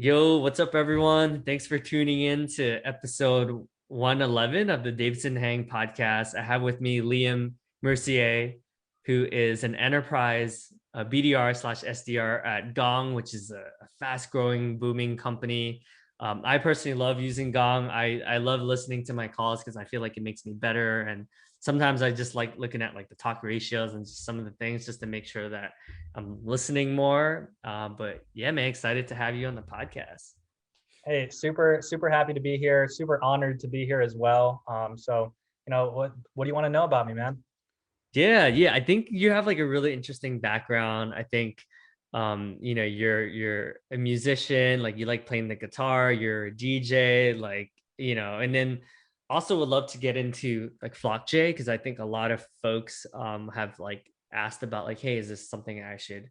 Yo, what's up, everyone? Thanks for tuning in to episode 111 of the Davidson Hang podcast. I have with me Liam Mercier, who is an enterprise BDR slash SDR at Gong, which is a fast growing, booming company. I personally love using Gong. I love listening to my calls because I feel like it makes me better. And sometimes I just like looking at like the talk ratios and just some of the things just to make sure that I'm listening more. But yeah, man, excited to have you on the podcast. Hey, super happy to be here. Super honored to be here as well. What do you want to know about me, man? Yeah. I think you have like a really interesting background. I think you're a musician, like you like playing the guitar, you're a DJ, like, and then also would love to get into like Flockjay because I think a lot of folks have like asked about like, hey, is this something I should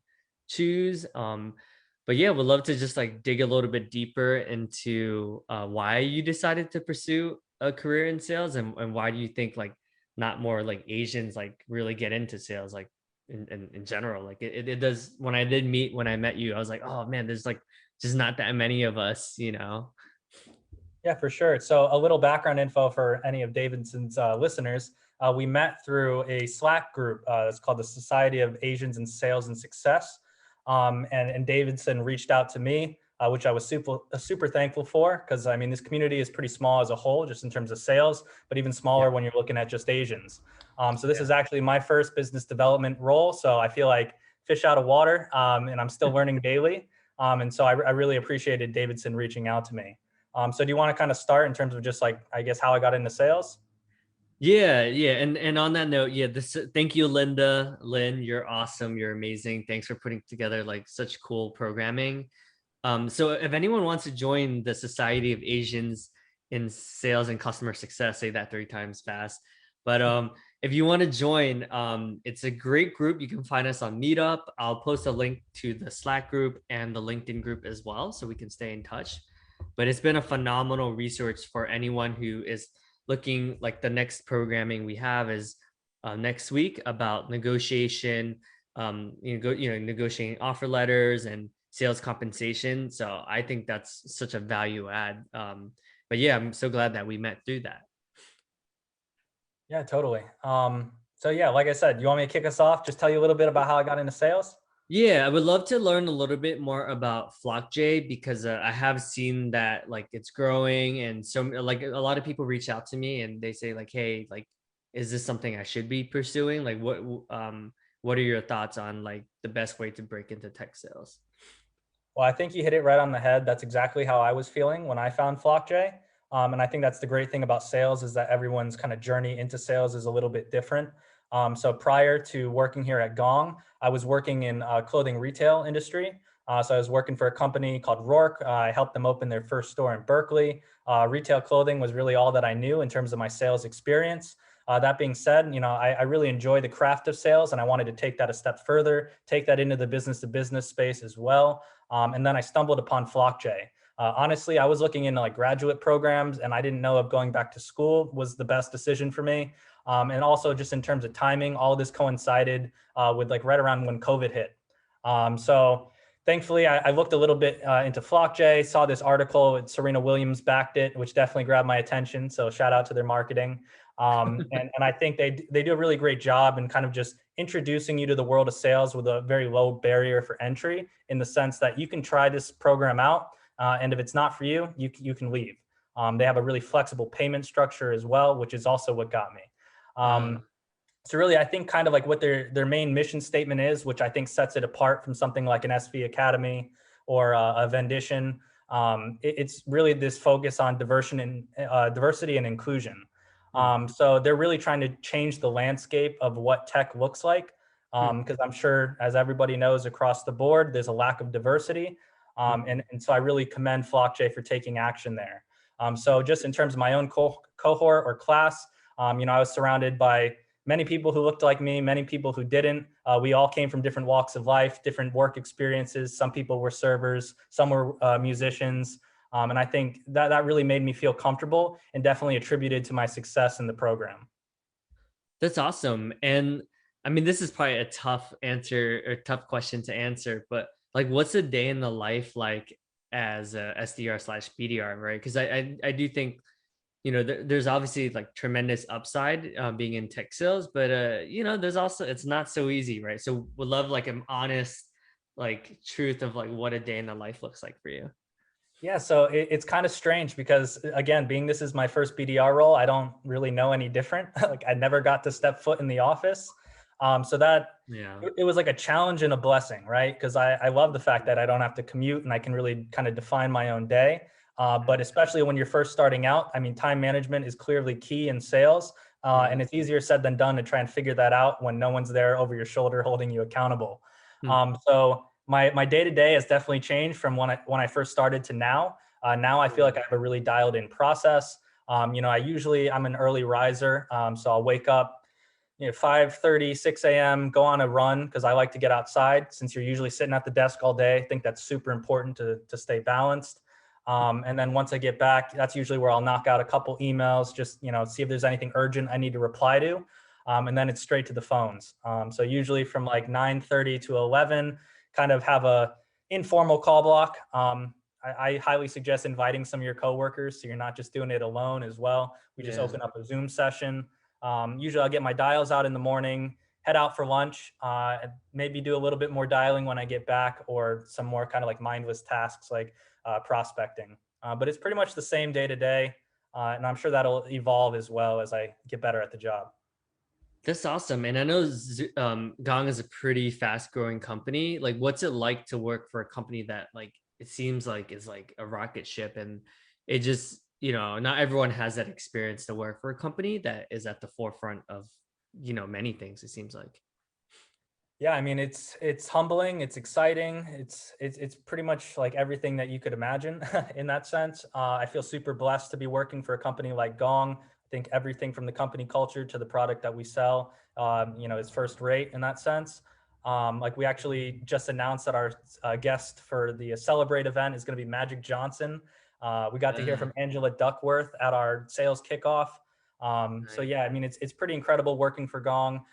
choose? But yeah, would love to just like dig a little bit deeper into why you decided to pursue a career in sales and why do you think like not more like Asians like really get into sales like in general. Like it does when I met you, I was like, oh man, there's like just not that many of us. Yeah, for sure. So a little background info for any of Davidson's listeners. We met through a Slack group. It's called the Society of Asians in Sales and Success. And Davidson reached out to me, which I was super thankful for, because I mean, this community is pretty small as a whole, just in terms of sales, but even Yeah. smaller when you're looking at just Asians. So this Yeah. is actually my first business development role. So I feel like fish out of water, and I'm still learning daily. And so I really appreciated Davidson reaching out to me. So do you want to kind of start in terms of just like, I guess, how I got into sales? Yeah. And on that note, yeah, this thank you, Lynn, you're awesome. You're amazing. Thanks for putting together like such cool programming. So if anyone wants to join the Society of Asians in Sales and Customer Success, say that 3 times fast. But if you want to join, it's a great group. You can find us on Meetup. I'll post a link to the Slack group and the LinkedIn group as well, so we can stay in touch. But it's been a phenomenal resource for anyone who is looking like the next programming we have is next week about negotiation, negotiating offer letters and sales compensation. So I think that's such a value add. But yeah, I'm so glad that we met through that. Yeah, totally. So yeah, like I said, you want me to kick us off? Just tell you a little bit about how I got into sales? Yeah, I would love to learn a little bit more about Flockjay because I have seen that like it's growing and so like a lot of people reach out to me and they say like, hey, like, is this something I should be pursuing? Like, what are your thoughts on like the best way to break into tech sales? Well, I think you hit it right on the head. That's exactly how I was feeling when I found Flockjay. And I think that's the great thing about sales is that everyone's kind of journey into sales is a little bit different. So prior to working here at Gong, I was working in clothing retail industry. So I was working for a company called Rourke. I helped them open their first store in Berkeley. Retail clothing was really all that I knew in terms of my sales experience. That being said, I really enjoy the craft of sales and I wanted to take that a step further, take that into the business to business space as well. And then I stumbled upon Flockjay. Honestly, I was looking into like graduate programs and I didn't know if going back to school was the best decision for me. And also just in terms of timing, all of this coincided with like right around when COVID hit. So thankfully, I looked a little bit into Flockjay, saw this article, Serena Williams backed it, which definitely grabbed my attention. So shout out to their marketing. And I think they do a really great job in kind of just introducing you to the world of sales with a very low barrier for entry in the sense that you can try this program out. And if it's not for you, you can leave. They have a really flexible payment structure as well, which is also what got me. Uh, So really, I think kind of like what their main mission statement is, which I think sets it apart from something like an SV Academy or a Vendition. It's really this focus on diversity and inclusion. hmm, So they're really trying to change the landscape of what tech looks like, hmm, because I'm sure, as everybody knows across the board, there's a lack of diversity. hmm, And so I really commend Flockjay for taking action there. So just in terms of my own cohort or class, I was surrounded by many people who looked like me, many people who didn't. We all came from different walks of life, different work experiences. Some people were servers, some were musicians. And I think that really made me feel comfortable and definitely attributed to my success in the program. that's awesome. And I mean, this is probably a tough answer or tough question to answer, but like, what's a day in the life like as a SDR slash BDR, right? Because I do think, there's obviously like tremendous upside being in tech sales, but there's also, it's not so easy, right? So would love like an honest like truth of like what a day in the life looks like for you. Yeah, so it's kind of strange because again, being this is my first BDR role, I don't really know any different. Like I never got to step foot in the office. So that Yeah. it was like a challenge and a blessing, right? Because I love the fact that I don't have to commute and I can really kind of define my own day. But especially when you're first starting out, I mean, time management is clearly key in sales. And Yeah. it's easier said than done to try and figure that out when no one's there over your shoulder holding you accountable. Hmm. So my day to day has definitely changed from when I first started to now. Now I feel Yeah. like I have a really dialed in process. I'm an early riser, so I'll wake up 5:30, 6 a.m., go on a run because I like to get outside since you're usually sitting at the desk all day. I think that's super important to stay balanced. And then once I get back, that's usually where I'll knock out a couple emails, just see if there's anything urgent I need to reply to. And then it's straight to the phones. So usually from like 9:30 to 11, kind of have a informal call block. I highly suggest inviting some of your coworkers so you're not just doing it alone as well. We just Yeah. open up a Zoom session. Usually I'll get my dials out in the morning, head out for lunch, maybe do a little bit more dialing when I get back or some more kind of like mindless tasks like prospecting. But it's pretty much the same day to day. And I'm sure that'll evolve as well as I get better at the job. That's awesome. And I know Gong is a pretty fast growing company. Like, what's it like to work for a company that like it seems like is like a rocket ship, and it just, not everyone has that experience to work for a company that is at the forefront of, many things, it seems like. Yeah, I mean it's humbling, it's exciting, it's pretty much like everything that you could imagine in that sense. I feel super blessed to be working for a company like Gong. I think everything from the company culture to the product that we sell, is first rate in that sense. Like we actually just announced that our guest for the Celebrate event is going to be Magic Johnson. We got to hear Yeah. from Angela Duckworth at our sales kickoff. So Right. yeah, I mean it's pretty incredible working for Gong.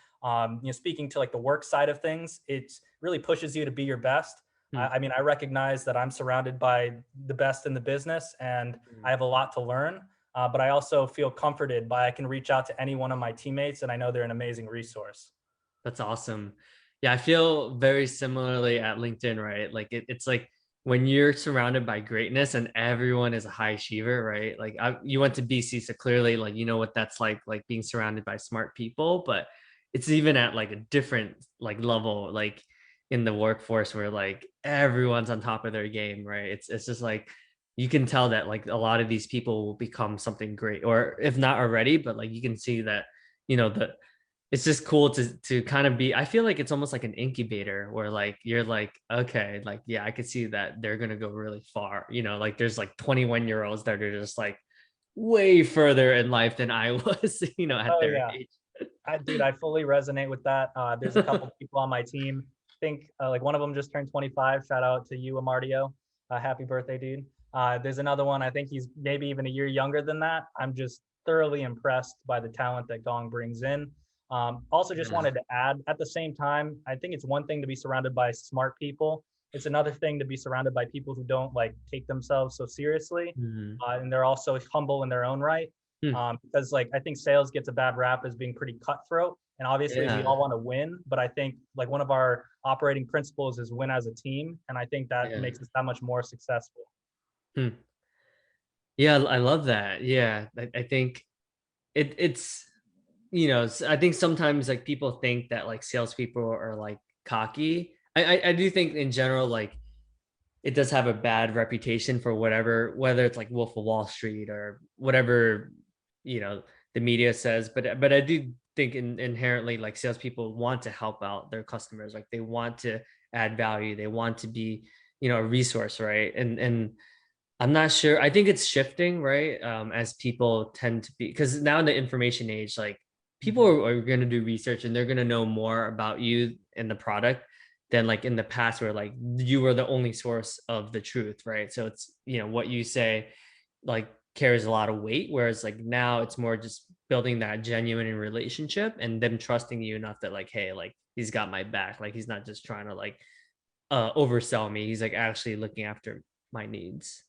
Speaking to like the work side of things, it really pushes you to be your best. Hmm. I mean, I recognize that I'm surrounded by the best in the business and Hmm. I have a lot to learn. But I also feel comforted by I can reach out to any one of my teammates and I know they're an amazing resource. That's awesome. Yeah, I feel very similarly at LinkedIn, right? Like it's like when you're surrounded by greatness and everyone is a high achiever, right? Like you went to BC, so clearly, like, what that's like being surrounded by smart people. But it's even at like a different like level, like in the workforce where like everyone's on top of their game, right? It's just like you can tell that like a lot of these people will become something great, or if not already, but like you can see that, the it's just cool to kind of be. I feel like it's almost like an incubator where like you're like, okay, like, yeah, I could see that they're gonna go really far, like there's like 21-year-olds that are just like way further in life than I was, at Oh their yeah, age. dude, I fully resonate with that. There's a couple people on my team. I think like one of them just turned 25. Shout out to you, Amartyo. Happy birthday, dude. There's another one. I think he's maybe even a year younger than that. I'm just thoroughly impressed by the talent that Gong brings in. Also, just Yeah. wanted to add at the same time, I think it's one thing to be surrounded by smart people. It's another thing to be surrounded by people who don't like take themselves so seriously. Mhm. And they're also humble in their own right. Hmm. Because like I think sales gets a bad rap as being pretty cutthroat, and obviously we Yeah. all want to win. But I think like one of our operating principles is win as a team, and I think that Yeah. makes us that much more successful. Hmm. Yeah, I love that. Yeah, I think it's I think sometimes like people think that like salespeople are like cocky. I do think in general like it does have a bad reputation for whatever, whether it's like Wolf of Wall Street or whatever, you know, the media says. But I do think inherently like salespeople want to help out their customers. Like they want to add value. They want to be, a resource, right? And I'm not sure. I think it's shifting, right? As people tend to be, because now in the information age, like people Mhm. are going to do research and they're going to know more about you and the product than like in the past, where like you were the only source of the truth, right? So it's, what you say like carries a lot of weight. Whereas like now it's more just building that genuine relationship and them trusting you enough that like, hey, like he's got my back. Like he's not just trying to like oversell me. He's like actually looking after my needs.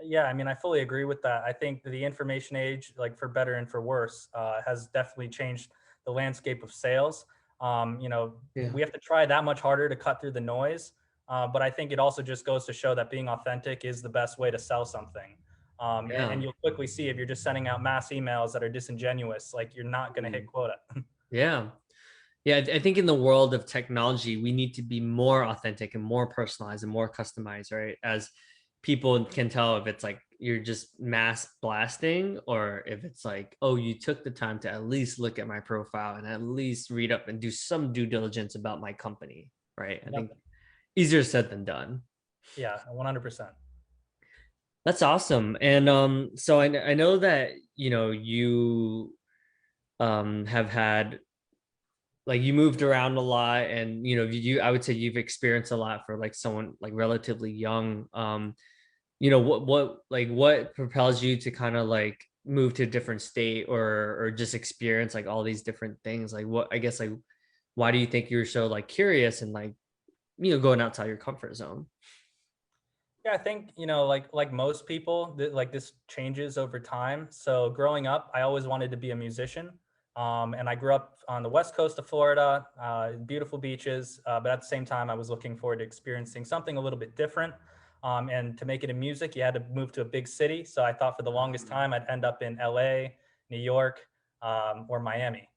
Yeah, I mean, I fully agree with that. I think the information age, like for better and for worse, has definitely changed the landscape of sales. Yeah. We have to try that much harder to cut through the noise. But I think it also just goes to show that being authentic is the best way to sell something. And Yeah. you'll quickly see if you're just sending out mass emails that are disingenuous, like you're not going to hit Mm. quota. Yeah. Yeah, I think in the world of technology, we need to be more authentic and more personalized and more customized, right? As people can tell if it's like you're just mass blasting or if it's like, oh, you took the time to at least look at my profile and at least read up and do some due diligence about my company, right? I Yep. think easier said than done. Yeah, 100%. That's awesome. And so I know that, you have had like you moved around a lot and you I would say you've experienced a lot for like someone like relatively young. What propels you to kind of like move to a different state or just experience like all these different things? Like what I guess like why do you think you're so like curious and like going outside your comfort zone? Yeah, I think, like most people, like this changes over time. So growing up, I always wanted to be a musician. And I grew up on the west coast of Florida, beautiful beaches. But at the same time, I was looking forward to experiencing something a little bit different. And to make it in music, you had to move to a big city. So I thought for the longest time I'd end up in LA, New York, or Miami.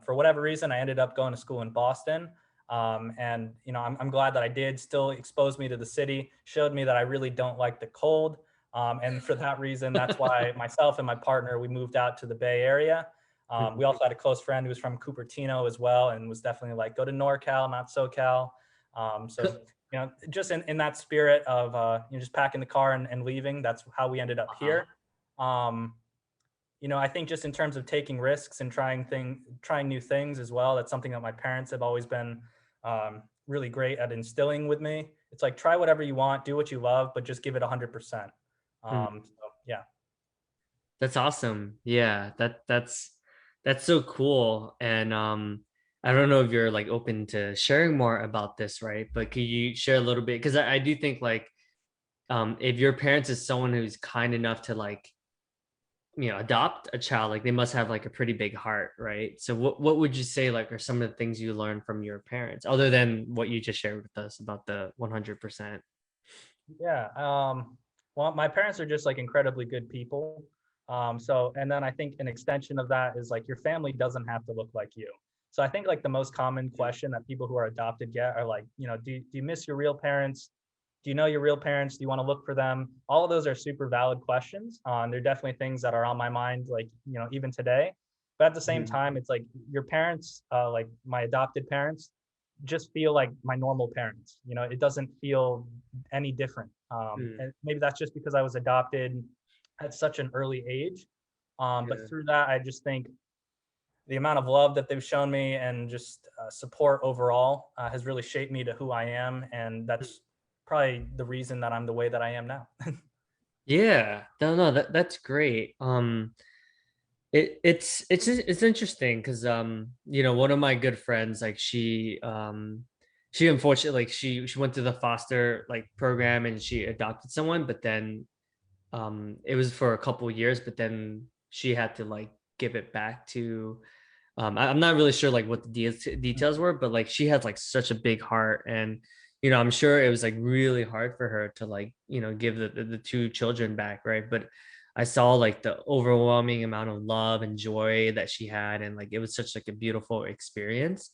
For whatever reason, I ended up going to school in Boston. And I'm glad that I did. Still exposed me to the city, showed me that I really don't like the cold. And for that reason, that's why myself and my partner, we moved out to the Bay Area. We also had a close friend who was from Cupertino as well, and was definitely like, go to NorCal, not SoCal. So just in that spirit of just packing the car and leaving. That's how we ended up Uh-huh. here. Um, I think just in terms of taking risks and trying new things as well, that's something that my parents have always been really great at instilling with me. It's like, try whatever you want, do what you love, but just give it 100%. Mhm. So yeah. That's awesome. Yeah, that's so cool. And I don't know if you're like open to sharing more about this, right? But could you share a little bit? Because I do think like if your parents is someone who's kind enough to like, adopt a child, like they must have like a pretty big heart, right? So what would you say like are some of the things you learned from your parents, other than what you just shared with us about the 100%? Yeah. Well, my parents are just like incredibly good people. And then I think an extension of that is like your family doesn't have to look like you. So I think like the most common question that people who are adopted get are like, do you miss your real parents? Do you know your real parents? Do you want to look for them? All of those are super valid questions. They're definitely things that are on my mind, like, even today. But at the same Mhm. time, it's like your parents, like my adopted parents, just feel like my normal parents. It doesn't feel any different. Mm. And maybe that's just because I was adopted at such an early age. But Yeah. through that, I just think the amount of love that they've shown me and just support overall has really shaped me to who I am. And that's probably the reason that I'm the way that I am now. Yeah, no, that's great. It's interesting because one of my good friends like she unfortunately like she went through the foster like program and she adopted someone, but then it was for a couple years, but then she had to like give it back to I'm not really sure like what the details were, but like she has like such a big heart, and I'm sure it was like really hard for her to like give the two children back, right? But I saw like the overwhelming amount of love and joy that she had, and like it was such like a beautiful experience.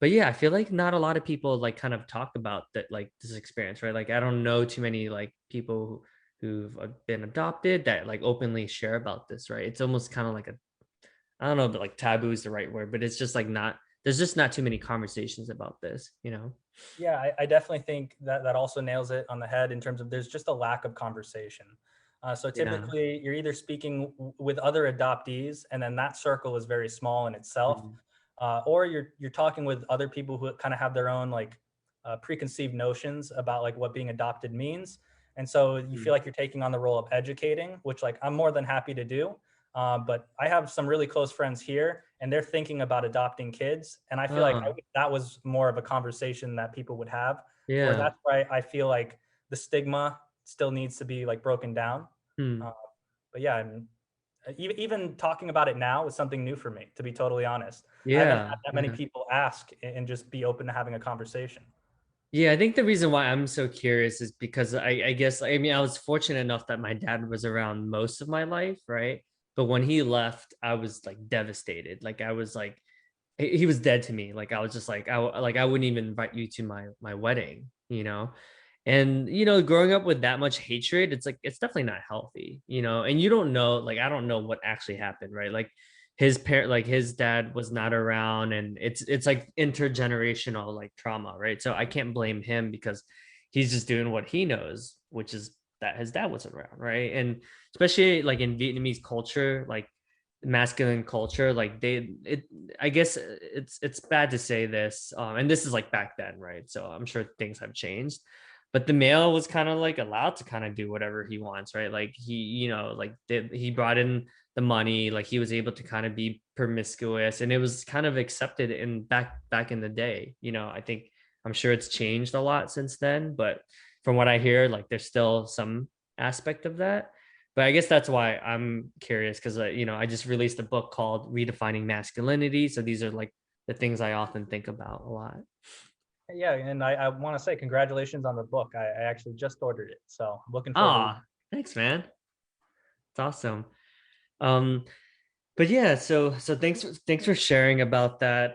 But yeah, I feel like not a lot of people like kind of talk about that like this experience, right? Like I don't know too many like people who've been adopted that like openly share about this, right? It's almost kind of like a I don't know, but like taboo is the right word, but it's just like not there's just not too many conversations about this. Yeah, I definitely think that that also nails it on the head in terms of there's just a lack of conversation. So Yeah. typically, you're either speaking with other adoptees, and then that circle is very small in itself, Mhm. or you're talking with other people who kind of have their own like preconceived notions about like what being adopted means, and so you feel Mhm. like you're taking on the role of educating, which like I'm more than happy to do. But I have some really close friends here, and they're thinking about adopting kids. And I feel like I Oh, wish that was more of a conversation that people would have. Where yeah. that's why I feel like the stigma still needs to be like broken down. Hmm. Uh, but yeah, even talking about it now is something new for me, to be totally honest. I haven't Yeah. had that many Yeah. people ask and just be open to having a conversation. Yeah, I think the reason why I'm so curious is because I guess I mean I was fortunate enough that my dad was around most of my life, right? But when he left, I was like devastated. Like I was like he was dead to me. Like I was just like I wouldn't even invite you to my wedding, you know? And growing up with that much hatred, it's like it's definitely not healthy, and you don't know, like I don't know what actually happened, right? Like his dad was not around, and it's like intergenerational like trauma, right? So I can't blame him because he's just doing what he knows, which is that his dad wasn't around, right? And especially like in Vietnamese culture, like masculine culture, like I guess it's bad to say this, and this is like back then, right? So I'm sure things have changed, but the male was kind of like allowed to kind of do whatever he wants, right? Like he brought in the money, like he was able to kind of be promiscuous, and it was kind of accepted in back in the day. I think I'm sure it's changed a lot since then, but from what I hear, like there's still some aspect of that. But I guess that's why I'm curious, because I just released a book called Redefining Masculinity. So these are like the things I often think about a lot. Yeah, and I want to say congratulations on the book. I actually just ordered it, so I'm looking forward to reading. Ah, thanks, man. It's awesome. Um, but yeah, so thanks for sharing about that.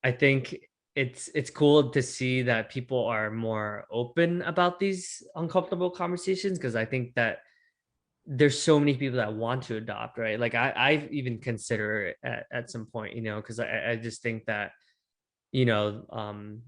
I think it's cool to see that people are more open about these uncomfortable conversations, because I think that there's so many people that want to adopt, right? Like I've even consider it at some point, because I just think that, you know,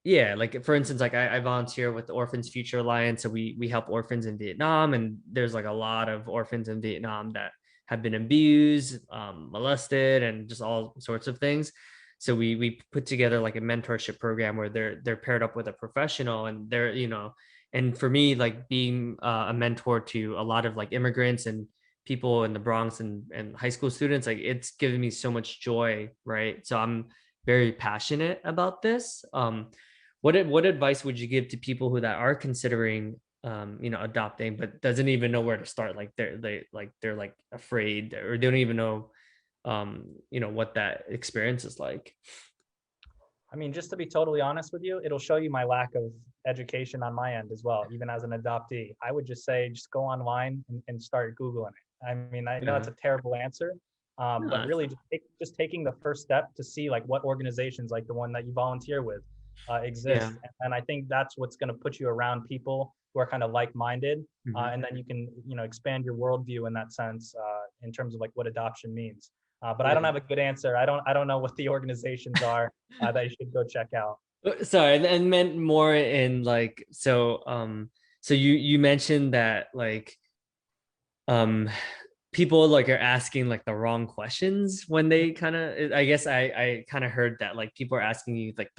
yeah, like for instance, like I volunteer with the Orphans Future Alliance, so we help orphans in Vietnam, and there's like a lot of orphans in Vietnam that have been abused, molested, and just all sorts of things. So we put together like a mentorship program where they're paired up with a professional, and and for me, like being a mentor to a lot of like immigrants and people in the Bronx, and high school students, like it's given me so much joy, right? So I'm very passionate about this. What advice would you give to people who that are considering adopting, but doesn't even know where to start? Like they're like afraid, or they don't even know what that experience is like. I mean, just to be totally honest with you, it'll show you my lack of education on my end as well. Even as an adoptee, I would just say just go online and start Googling it. I mean, I know Yeah. that's a terrible answer, but No, really just taking the first step to see like what organizations like the one that you volunteer with yeah. exist. And I think that's what's going to put you around people who are kind of like-minded. Mhm. And then you can, expand your worldview in that sense in terms of like what adoption means. But I don't Yeah. have a good answer. I don't know what the organizations are that you should go check out. Sorry, and meant more in like, so you mentioned that like people like are asking like the wrong questions when they kind of, I guess I kind of heard that like people are asking you like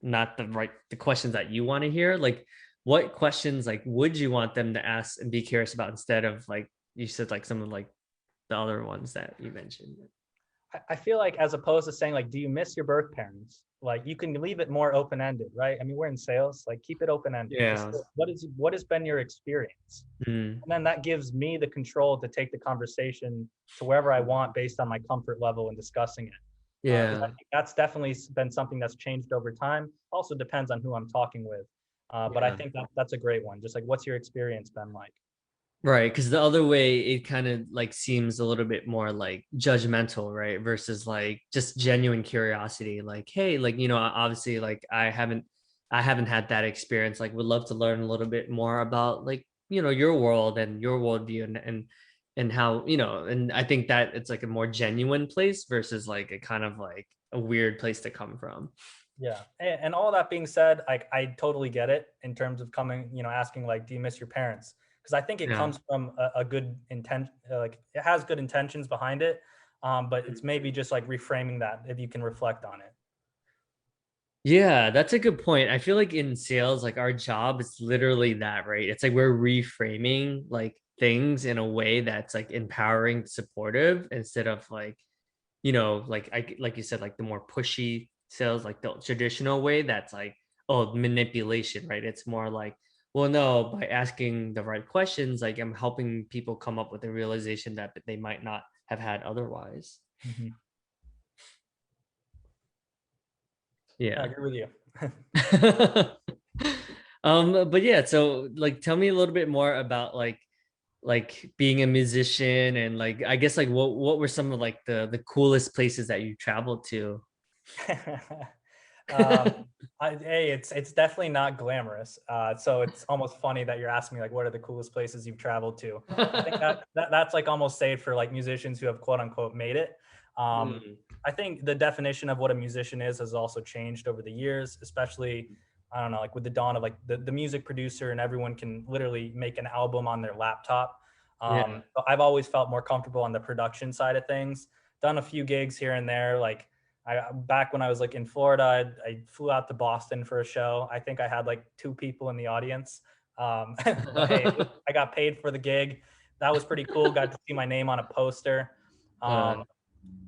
not the questions that you want to hear. Like what questions like would you want them to ask and be curious about, instead of like you said like some of like the other ones that you mentioned? I feel like as opposed to saying like, do you miss your birth parents? Like you can leave it more open ended, right? I mean, we're in sales, like keep it open ended. Just Yeah. what has been your experience? Mm. And then that gives me the control to take the conversation to wherever I want based on my comfort level in discussing it. Because I Yeah. think that's definitely been something that's changed over time. Also depends on who I'm talking with. But I Yeah. think that's a great one. Just like, what's your experience been like? Right, because the other way it kind of like seems a little bit more like judgmental, right? Versus like just genuine curiosity. Like, hey, like obviously, like I haven't had that experience. Like, would love to learn a little bit more about like your world and your worldview, and how and I think that it's like a more genuine place versus like a kind of like a weird place to come from. Yeah. And all that being said, I totally get it in terms of coming, asking like, do you miss your parents? Because I think it Yeah. comes from a good intent, like it has good intentions behind it. But it's maybe just like reframing that if you can reflect on it. Yeah, that's a good point. I feel like in sales, like our job is literally that, right? It's like we're reframing like things in a way that's like empowering, supportive, instead of like, like you said, like the more pushy sales, like the traditional way that's like, oh, manipulation, right? It's more like, Well, no, by asking the right questions, like I'm helping people come up with a realization that they might not have had otherwise. Mhm. I Yeah. agree with you. But yeah, so like tell me a little bit more about like being a musician and like I guess like what were some of like the coolest places that you traveled to? um, hey, it's definitely not glamorous. So it's almost funny that you're asking me like, what are the coolest places you've traveled to? I think that's like almost saved for like musicians who have quote unquote made it. Mm, I think the definition of what a musician is has also changed over the years, especially I don't know, like with the dawn of like the music producer and everyone can literally make an album on their laptop. yeah. But I've always felt more comfortable on the production side of things. Done a few gigs here and there, like back when I was like in Florida, I flew out to Boston for a show. I think I had like two people in the audience. But hey, I got paid for the gig. That was pretty cool. Got to see my name on a poster. Uh, Um,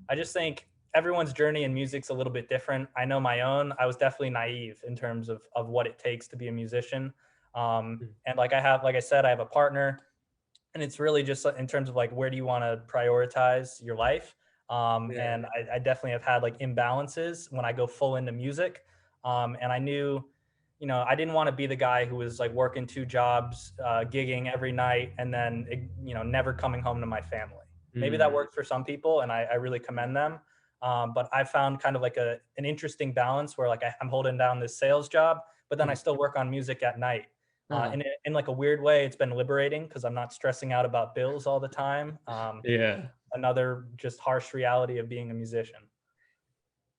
I just think everyone's journey in music's a little bit different. I know my own. I was definitely naive in terms of what it takes to be a musician. And like I said, I have a partner, and it's really just in terms of like where do you want to prioritize your life. yeah. And I definitely have had like imbalances when I go full into music. And I knew, you know, I didn't want to be the guy who was like working two jobs, gigging every night, and then you know never coming home to my family. Maybe that Mm, works for some people, and I really commend them. But I found kind of like an interesting balance where like I'm holding down this sales job, but then I mm. still work on music at night. Ah, In like a weird way, it's been liberating because I'm not stressing out about bills all the time. yeah. Another just harsh reality of being a musician.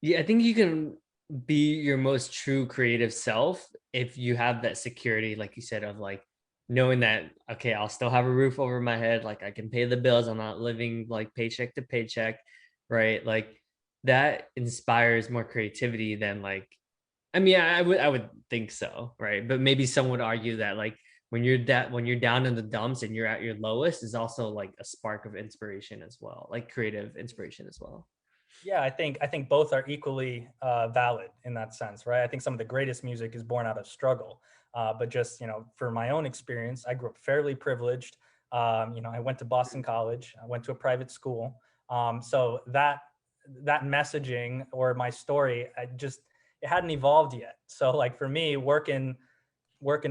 Yeah, I think you can be your most true creative self if you have that security, like you said, of like knowing that, okay, I'll still have a roof over my head, like I can pay the bills, I'm not living like paycheck to paycheck, right? Like that inspires more creativity than like, I mean, I would think so, right? But maybe some would argue that like when you're down in the dumps and you're at your lowest is also like a spark of inspiration as well, like creative inspiration as well. Yeah, I think both are equally valid in that sense, right? I think some of the greatest music is born out of struggle. But just you know, for my own experience, I grew up fairly privileged. You know, I went to Boston College. I went to a private school. So that messaging or my story, it hadn't evolved yet. So like for me, working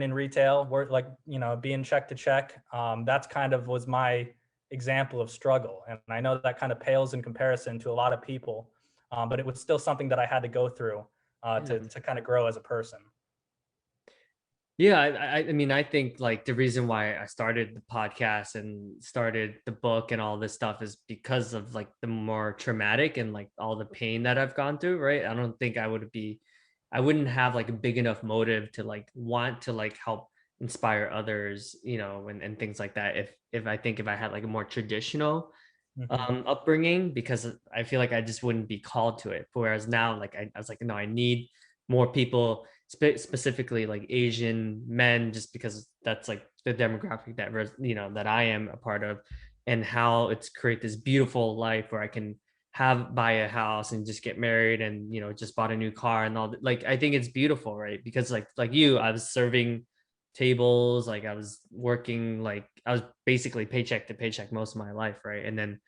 in retail, work like you know being check to check. That's kind of was my example of struggle, and I know that kind of pales in comparison to a lot of people, but it was still something that I had to go through Yeah. to kind of grow as a person. Yeah, I mean, I think like the reason why I started the podcast and started the book and all this stuff is because of like the more traumatic and like all the pain that I've gone through, right? I don't think I wouldn't have like a big enough motive to like want to like help inspire others, you know, and things like that. If I think if I had like a more traditional Hmm. upbringing, because I feel like I just wouldn't be called to it. Whereas now, like I was like, no, I need more people, specifically like Asian men, just because that's like the demographic that you know that I am a part of, and how it's create this beautiful life where I can have buy a house and just get married and you know just bought a new car and all that. Like I think it's beautiful, right? Because like you, I was serving tables, like I was working, like I was basically paycheck to paycheck most of my life, right? And then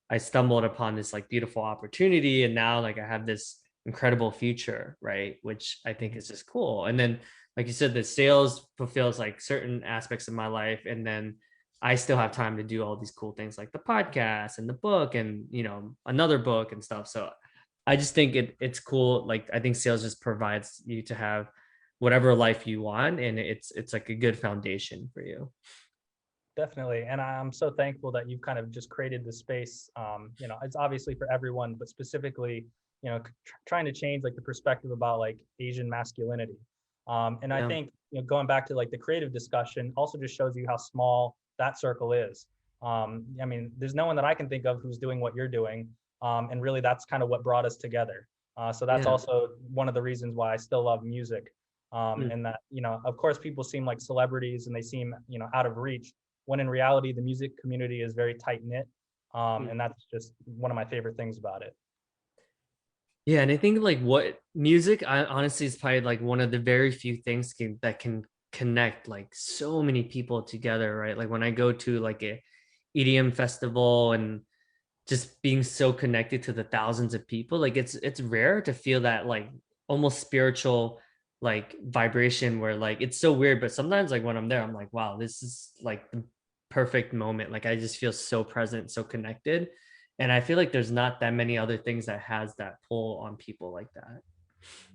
I stumbled upon this like beautiful opportunity, and now like I have this incredible future, right? Which I think is just cool. And then like you said, the sales fulfills like certain aspects of my life, and then I still have time to do all these cool things like the podcast and the book and you know another book and stuff. So I just think it's cool. Like I think sales just provides you to have whatever life you want, and it's like a good foundation for you. Definitely, and I'm so thankful that you've kind of just created this space. You know, it's obviously for everyone, but specifically, you know, trying to change like the perspective about like Asian masculinity. And I Yeah. think you know, going back to like the creative discussion, also just shows you how small that circle is. I mean, there's no one that I can think of who's doing what you're doing, and really, that's kind of what brought us together. So that's Yeah. also one of the reasons why I still love music. Mm, And that you know, of course, people seem like celebrities and they seem you know out of reach when in reality the music community is very tight knit, mm. and that's just one of my favorite things about it. Yeah, and I think like what music, I honestly is probably like one of the very few things that can connect like so many people together, right? Like when I go to like a EDM festival and just being so connected to the thousands of people, like it's rare to feel that like almost spiritual like vibration where like it's so weird, but sometimes like when I'm there I'm like, wow, this is like the perfect moment. Like I just feel so present, so connected, and I feel like there's not that many other things that has that pull on people like that.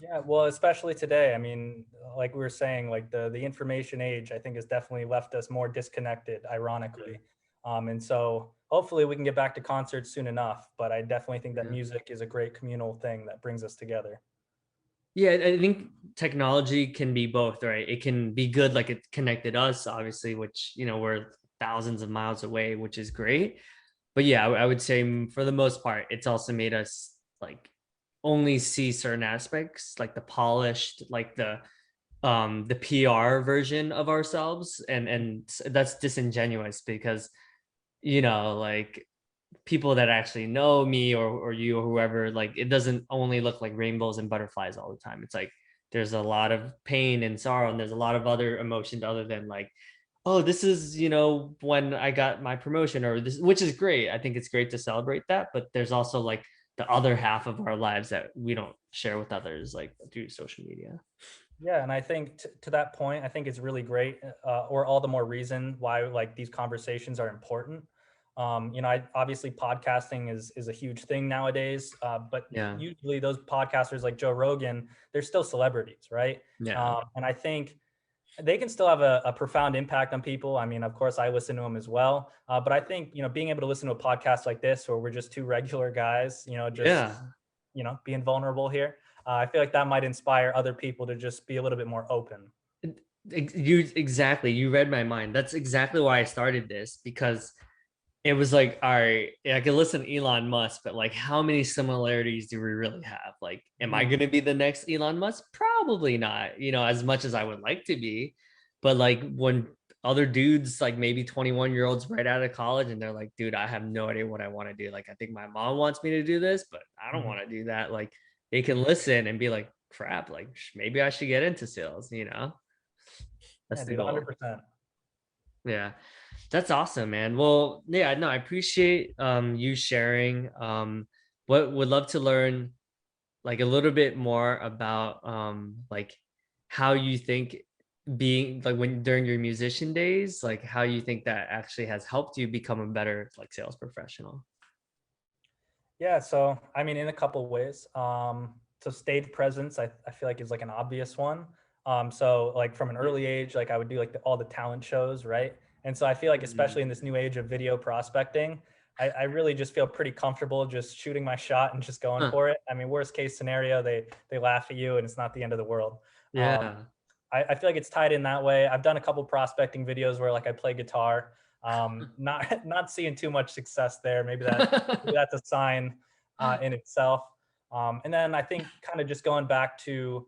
Yeah, well, especially today. I mean, like we were saying, like the information age, I think has definitely left us more disconnected, ironically. And so hopefully we can get back to concerts soon enough. But I definitely think that Yeah. music is a great communal thing that brings us together. Yeah, I think technology can be both, right? It can be good, like it connected us, obviously, which, we're thousands of miles away, which is great. But yeah, I would say for the most part, it's also made us like only see certain aspects, like the polished, like the PR version of ourselves, and that's disingenuous because like people that actually know me or you or whoever, like it doesn't only look like rainbows and butterflies all the time. It's like there's a lot of pain and sorrow, and there's a lot of other emotions other than like, oh, this is when I got my promotion, or this, which is great. I think it's great to celebrate that, but there's also like the other half of our lives that we don't share with others, like through social media. Yeah, and I think to that point, I think it's really great, or all the more reason why like these conversations are important. Obviously podcasting is a huge thing nowadays, but Yeah. usually those podcasters like Joe Rogan, they're still celebrities, right? Yeah. And I think they can still have a profound impact on people. I mean, of course, I listen to them as well, but I think being able to listen to a podcast like this, where we're just two regular guys, just Yeah. being vulnerable here. I feel like that might inspire other people to just be a little bit more open. You exactly, you read my mind. That's exactly why I started this, because it was like, all right, yeah, I can listen to Elon Musk, but like, how many similarities do we really have? Like, am I Mhm. going to be the next Elon Musk? Probably not, as much as I would like to be. But like, when other dudes, like maybe 21-year-olds right out of college, and they're like, dude, I have no idea what I want to do. Like, I think my mom wants me to do this, but I don't Mhm. want to do that. Like, they can listen and be like, crap, like, maybe I should get into sales, Yeah, That's the dude, goal. 100%. Yeah. That's awesome, man. Well, yeah, no, I appreciate you sharing. What would love to learn like a little bit more about like how you think being like when during your musician days, like how you think that actually has helped you become a better like sales professional. Yeah, so I mean, in a couple of ways. So stage presence, I feel like is like an obvious one. So like from an early age, like I would do like all the talent shows, right? And so I feel like Mhm. especially in this new age of video prospecting, I really just feel pretty comfortable just shooting my shot and just going Huh. for it. I mean, worst case scenario, they laugh at you and it's not the end of the world. Um, Yeah. I feel like it's tied in that way. I've done a couple prospecting videos where like I play guitar. Not not seeing too much success there. Maybe that's a sign in itself. And then I think kind of just going back to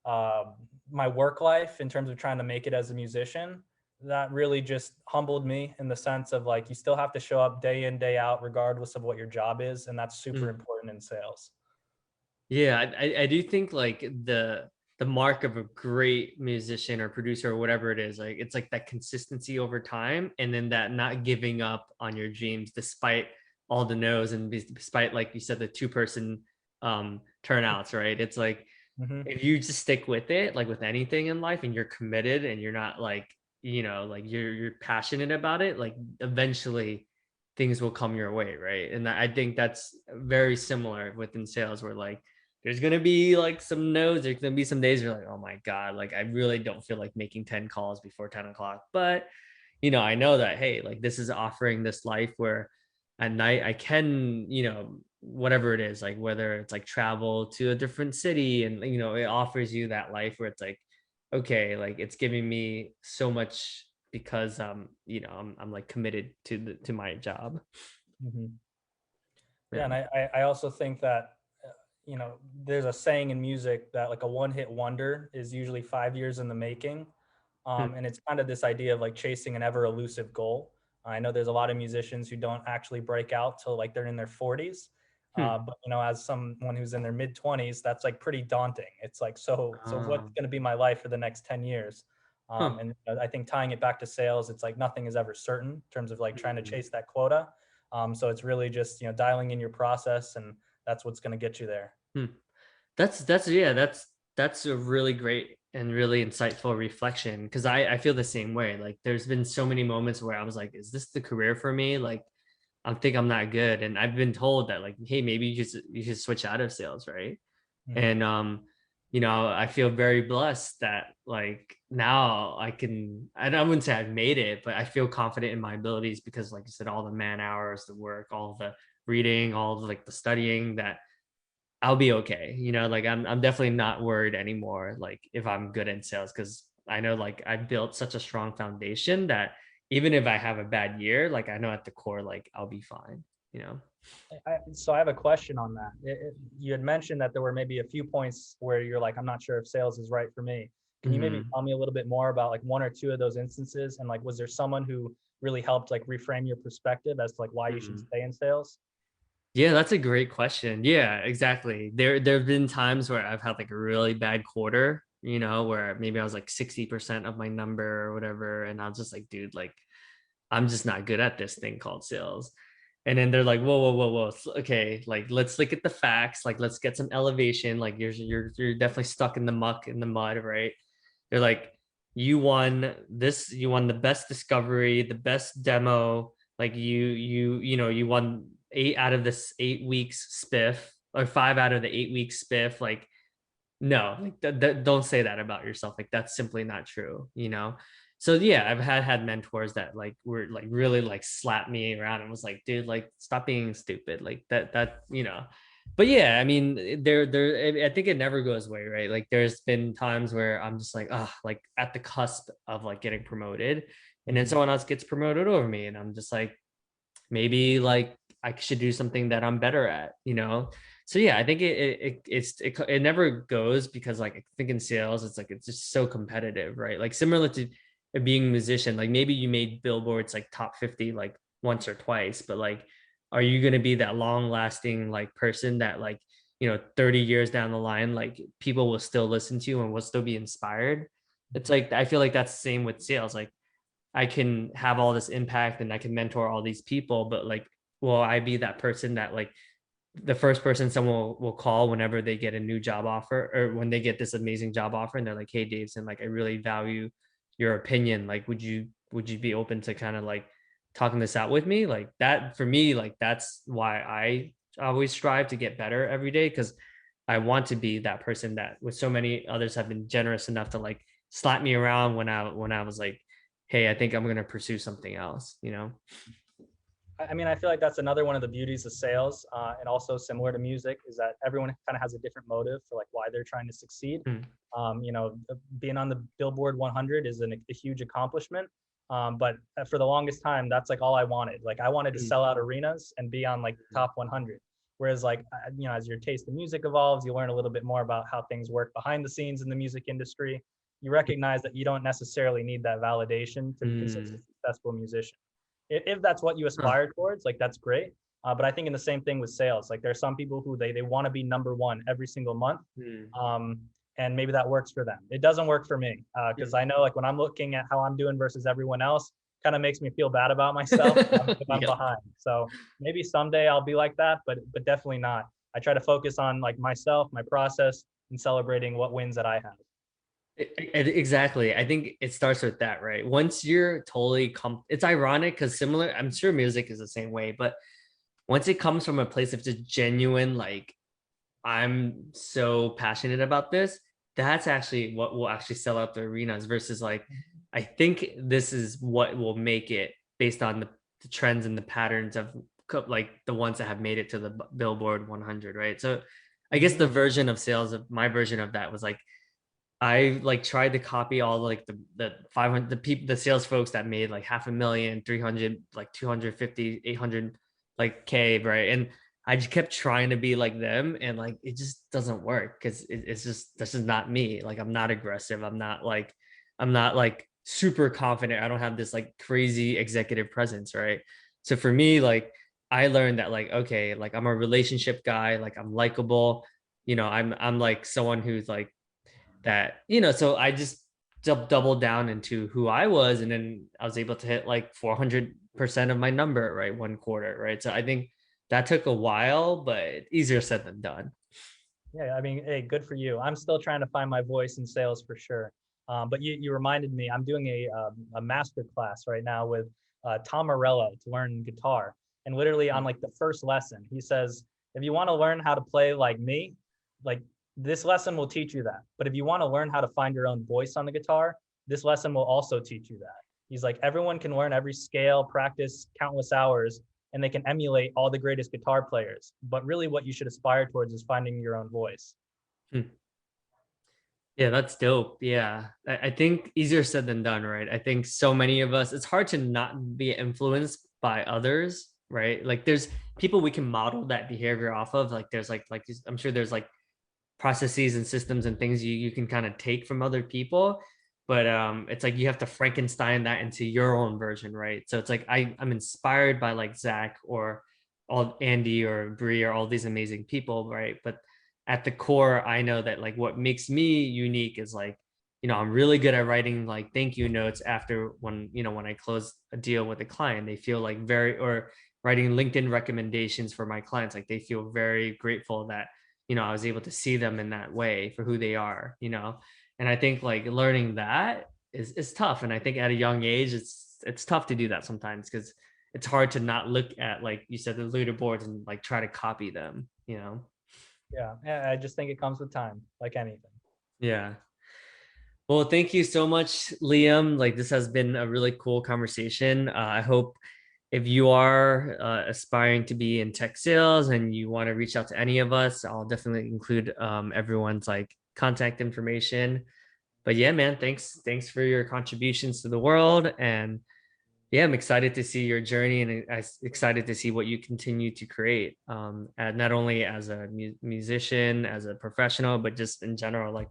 um my work life in terms of trying to make it as a musician, that really just humbled me in the sense of like you still have to show up day in day out regardless of what your job is, and that's super Mm. important in sales. Yeah, I do think like the mark of a great musician or producer or whatever it is, like it's like that consistency over time, and then that not giving up on your dreams despite all the no's, and despite like you said the two-person turnouts, right? It's like Hmm. if you just stick with it, like with anything in life, and you're committed and you're not like, like you're passionate about it, like eventually things will come your way, right? And I think that's very similar within sales, where like there's gonna be like some no's, there's gonna be some days you're like, oh my God, like I really don't feel like making 10 calls before 10 o'clock. But I know that, hey, like this is offering this life where at night I can, whatever it is, like whether it's like travel to a different city, and it offers you that life where it's like, okay, like it's giving me so much because I'm like committed to my job. Hmm. Yeah, and Yeah. I also think that there's a saying in music that like a one hit wonder is usually 5 years in the making. Hmm. And it's kind of this idea of like chasing an ever elusive goal. I know there's a lot of musicians who don't actually break out till like they're in their 40s. Hmm. But as someone who's in their mid 20s, that's like pretty daunting. It's like, so what's Um, going to be my life for the next 10 years? Huh. And I think tying it back to sales, it's like nothing is ever certain in terms of like trying to chase that quota. So it's really just, dialing in your process, and that's what's going to get you there. Hmm. That's yeah, that's a really great and really insightful reflection, because I feel the same way. Like there's been so many moments where I was like, is this the career for me? Like I think I'm not good. And I've been told that like, hey, maybe you should switch out of sales, right? Mhm. And I feel very blessed that like now I wouldn't say I've made it, but I feel confident in my abilities because like I said, all the man hours, the work, all the reading, all the like the studying, that I'll be okay. Like I'm definitely not worried anymore, like if I'm good in sales, because I know like I've built such a strong foundation that even if I have a bad year, like I know at the core, like I'll be fine, you know. So I have a question on that. You had mentioned that there were maybe a few points where you're like, I'm not sure if sales is right for me. Can you maybe Mhm. tell me a little bit more about like one or two of those instances? And like, was there someone who really helped like reframe your perspective as to like why you should Mhm. stay in sales? Yeah, that's a great question. Yeah, exactly. There have been times where I've had like a really bad quarter, where maybe I was like 60% of my number or whatever, and I was just like, dude, like I'm just not good at this thing called sales. And then they're like, whoa, whoa, whoa, whoa. Okay, like let's look at the facts. Like let's get some elevation. Like you're definitely stuck in the muck, in the mud, right? They're like, you won the best discovery, the best demo. Like you won 8 out of this 8 weeks spiff, or 5 out of the 8 weeks spiff. Like no, like don't say that about yourself. Like that's simply not true. So yeah, I've had mentors that like were like really like slapped me around and was like, dude, like stop being stupid. Like that. But yeah, I mean, I think it never goes away, right? Like there's been times where I'm just like, like at the cusp of like getting promoted, and then Mhm. someone else gets promoted over me, and I'm just like, maybe like I should do something that I'm better at. So yeah, I think it never goes, because like I think in sales it's like it's just so competitive, right? Like similar to being a musician, like maybe you made billboards like top 50 like once or twice, but like are you going to be that long lasting like person that like 30 years down the line like people will still listen to you and will still be inspired? It's like I feel like that's the same with sales. Like I can have all this impact and I can mentor all these people, but like, will I be that person that like the first person someone will call whenever they get a new job offer, or when they get this amazing job offer and they're like, hey Davidson, like I really value your opinion. Like, would you be open to kind of like talking this out with me? Like that for me, like that's why I always strive to get better every day, because I want to be that person that with so many others have been generous enough to like slap me around when I was like, hey, I think I'm gonna pursue something else. I mean, I feel like that's another one of the beauties of sales, and also similar to music, is that everyone kind of has a different motive for like why they're trying to succeed. Mm, Being on the Billboard 100 is a huge accomplishment. But for the longest time, that's like all I wanted. Like I wanted to mm, sell out arenas and be on like top 100. Whereas like as your taste in music evolves, you learn a little bit more about how things work behind the scenes in the music industry. You recognize that you don't necessarily need that validation to be considered a mm, successful musician. If that's what you huh, aspire towards, like that's great. But I think in the same thing with sales, like there's some people who they want to be number one every single month. mm, Um, and maybe that works for them. It doesn't work for me because mm. I know like when I'm looking at how I'm doing versus everyone else, kind of makes me feel bad about myself if I'm Yep. behind. So maybe someday I'll be like that, but definitely not. I try to focus on like myself, my process, and celebrating what wins that I have. Exactly. I think it starts with that, right? Once you're totally it's ironic because similar, I'm sure music is the same way, but once it comes from a place of just genuine, like I'm so passionate about this, that's actually what will actually sell out the arenas versus like I think this is what will make it based on the trends and the patterns of like the ones that have made it to the Billboard 100, right? So I guess Mhm. the version of sales of my version of that was like I like tried to copy all like the 500 the sales folks that made like half a million, 300, like 250, 800 like K, right? And I just kept trying to be like them, and like it just doesn't work because it's just this is not me. Like I'm not aggressive. I'm not like super confident. I don't have this like crazy executive presence, right? So for me, like I learned that like okay, like I'm a relationship guy, like I'm likable. I'm like someone who's like that. So I just double down into who I was, and then I was able to hit like 400% of my number, right, one quarter, right? So I think that took a while, but easier said than done. Yeah, I mean, hey, good for you. I'm still trying to find my voice in sales for sure. But you reminded me, I'm doing a master class right now with Tom Morello to learn guitar. And literally on like the first lesson, he says, if you want to learn how to play like me, like this lesson will teach you that. But if you want to learn how to find your own voice on the guitar, this lesson will also teach you that. He's like, everyone can learn every scale, practice countless hours, and they can emulate all the greatest guitar players. But really what you should aspire towards is finding your own voice. Hmm. Yeah, that's dope. Yeah. I think easier said than done, right? I think so many of us, it's hard to not be influenced by others, right? Like there's people we can model that behavior off of. Like there's like I'm sure there's like processes and systems and things you can kind of take from other people, but it's like you have to Frankenstein that into your own version, right? So it's like I'm inspired by like Zach or all Andy or Bree or all these amazing people, right? But at the core, I know that like what makes me unique is like, I'm really good at writing like thank you notes after when I close a deal with a client. They feel like very, or writing LinkedIn recommendations for my clients, like they feel very grateful that I was able to see them in that way for who they are. And I think like learning that is tough. And I think at a young age, it's tough to do that sometimes because it's hard to not look at, like you said, the leaderboards and like try to copy them. Yeah, I just think it comes with time, like anything. Yeah. Well, thank you so much, Liam. Like this has been a really cool conversation. I hope if you are aspiring to be in tech sales and you want to reach out to any of us, I'll definitely include everyone's like contact information. But yeah, man, thanks for your contributions to the world. And yeah, I'm excited to see your journey, and I'm excited to see what you continue to create, and not only as a musician, as a professional, but just in general. Like,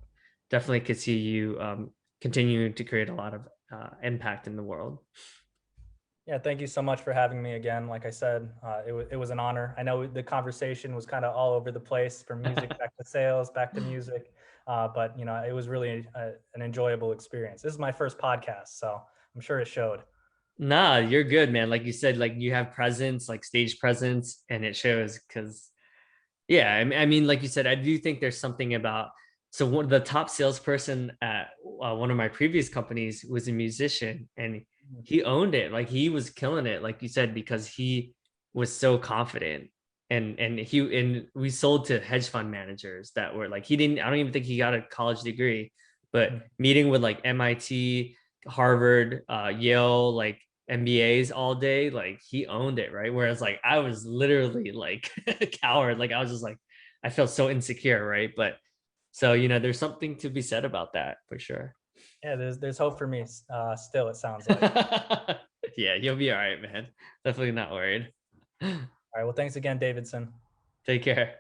definitely could see you continuing to create a lot of impact in the world. Yeah, thank you so much for having me again. Like I said, it was an honor. I know the conversation was kind of all over the place, from music back to sales, back to music, but it was really an enjoyable experience. This is my first podcast, so I'm sure it showed. Nah, you're good, man. Like you said, like you have presence, like stage presence, and it shows. Because yeah, I mean, like you said, I do think there's something about. So one the top salesperson at one of my previous companies was a musician, and he owned it. Like he was killing it, like you said, because he was so confident. And we sold to hedge fund managers that were like, he didn't. I don't even think he got a college degree, but meeting with like MIT, Harvard, Yale, like MBAs all day, like he owned it, right? Whereas like I was literally like a coward. Like I was just like, I felt so insecure, right? But so there's something to be said about that for sure. Yeah, there's hope for me. Still, it sounds like. Yeah, you'll be all right, man. Definitely not worried. All right. Well, thanks again, Davidson. Take care.